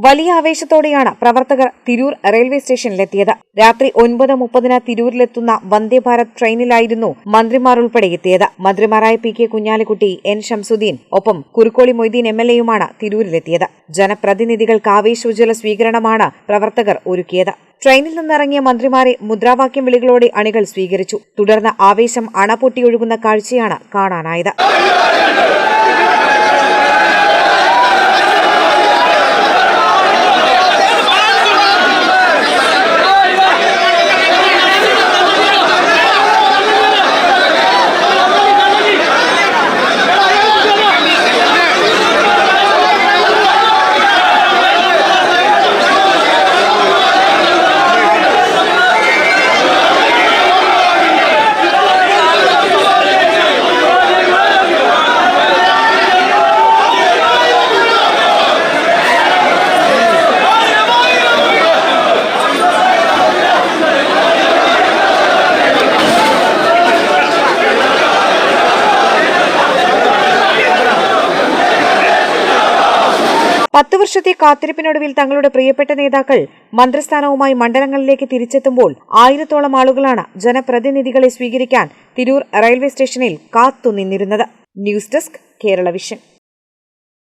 വലിയ ആവേശത്തോടെയാണ് പ്രവർത്തകർ തിരൂർ റെയിൽവേ സ്റ്റേഷനിലെത്തിയത്. രാത്രി 9:30 തിരൂരിലെത്തുന്ന വന്ദേ ഭാരത് ട്രെയിനിലായിരുന്നു മന്ത്രിമാർ ഉൾപ്പെടെ എത്തിയത്. മന്ത്രിമാരായ P K Kunhalikutty, N Shamsuddin, ഒപ്പം കുറുക്കോളി മൊയ്തീൻ എംഎൽഎയുമാണ് തിരൂരിലെത്തിയത്. ജനപ്രതിനിധികൾക്ക് ആവേശോജ്വല സ്വീകരണമാണ് പ്രവർത്തകർ ഒരുക്കിയത്. ട്രെയിനിൽ നിന്നിറങ്ങിയ മന്ത്രിമാരെ മുദ്രാവാക്യം വിളികളോടെ അണികൾ സ്വീകരിച്ചു. തുടർന്ന് ആവേശം അണപൊട്ടിയൊഴുകുന്ന കാഴ്ചയാണ് കാണാനായത്. പത്ത് വർഷത്തെ കാത്തിരിപ്പിനൊടുവിൽ തങ്ങളുടെ പ്രിയപ്പെട്ട നേതാക്കൾ മന്ത്രിസ്ഥാനവുമായി മണ്ഡലങ്ങളിലേക്ക് തിരിച്ചെത്തുമ്പോൾ 1000-ഓളം ആളുകളാണ് ജനപ്രതിനിധികളെ സ്വീകരിക്കാൻ തിരൂർ റെയിൽവേ സ്റ്റേഷനിൽ കാത്തുനിന്നിരുന്നത്. News desk, Kerala vision.